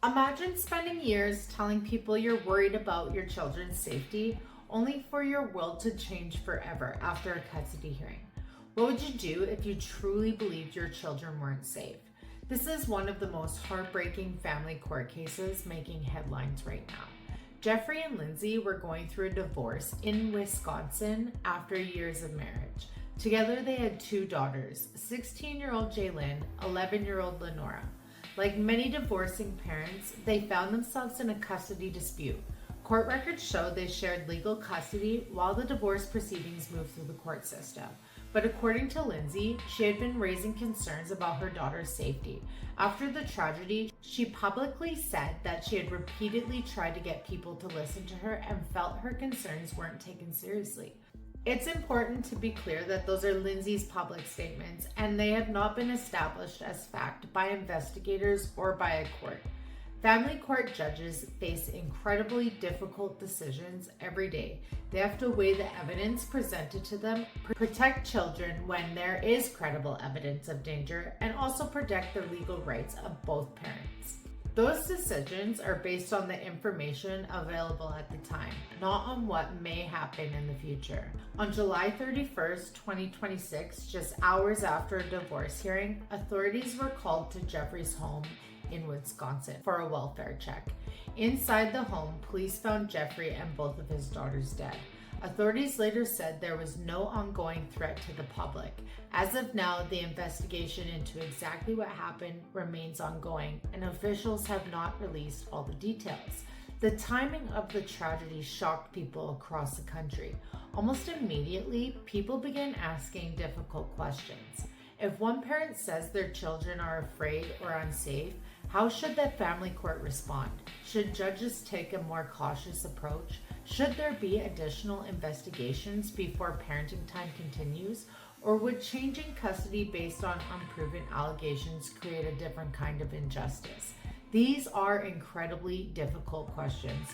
Imagine spending years telling people you're worried about your children's safety, only for your world to change forever after a custody hearing. What would you do if you truly believed your children weren't safe? This is one of the most heartbreaking family court cases making headlines right now. Jeffrey and Lindsay were going through a divorce in Wisconsin after years of marriage. Together they had 2 daughters, 16-year-old Jaelyn, 11-year-old Lenora. Like many divorcing parents, they found themselves in a custody dispute. Court records show they shared legal custody while the divorce proceedings moved through the court system. But according to Lindsay, she had been raising concerns about her daughter's safety. After the tragedy, she publicly said that she had repeatedly tried to get people to listen to her and felt her concerns weren't taken seriously. It's important to be clear that those are Lindsay's public statements, and they have not been established as fact by investigators or by a court. Family court judges face incredibly difficult decisions every day. They have to weigh the evidence presented to them, protect children when there is credible evidence of danger, and also protect the legal rights of both parents. Those decisions are based on the information available at the time, not on what may happen in the future. On July 31st, 2026, just hours after a divorce hearing, authorities were called to Jeffrey's home in Wisconsin for a welfare check. Inside the home, police found Jeffrey and both of his daughters dead. Authorities later said there was no ongoing threat to the public. As of now, the investigation into exactly what happened remains ongoing, and officials have not released all the details. The timing of the tragedy shocked people across the country. Almost immediately, people began asking difficult questions. If one parent says their children are afraid or unsafe, how should the family court respond? Should judges take a more cautious approach? Should there be additional investigations before parenting time continues? Or would changing custody based on unproven allegations create a different kind of injustice? These are incredibly difficult questions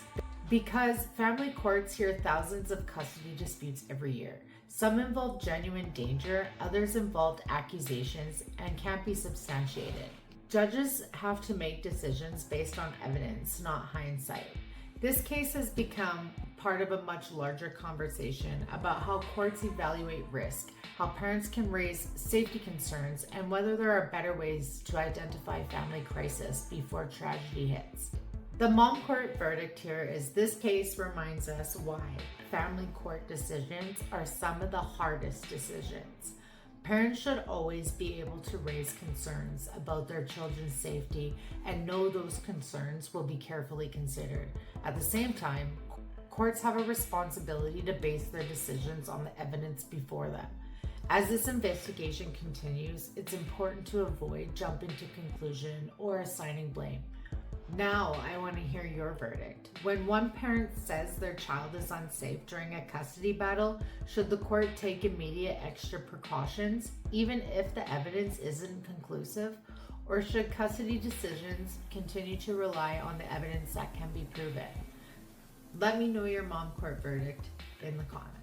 because family courts hear thousands of custody disputes every year. Some involve genuine danger, others involve accusations and can't be substantiated. Judges have to make decisions based on evidence, not hindsight. This case has become part of a much larger conversation about how courts evaluate risk, how parents can raise safety concerns, and whether there are better ways to identify family crisis before tragedy hits. The mom court verdict here is this case reminds us why family court decisions are some of the hardest decisions. Parents should always be able to raise concerns about their children's safety and know those concerns will be carefully considered. At the same time, courts have a responsibility to base their decisions on the evidence before them. As this investigation continues, it's important to avoid jumping to conclusion or assigning blame. Now, I want to hear your verdict. When one parent says their child is unsafe during a custody battle, should the court take immediate extra precautions, even if the evidence isn't conclusive? Or should custody decisions continue to rely on the evidence that can be proven? Let me know your mom court verdict in the comments.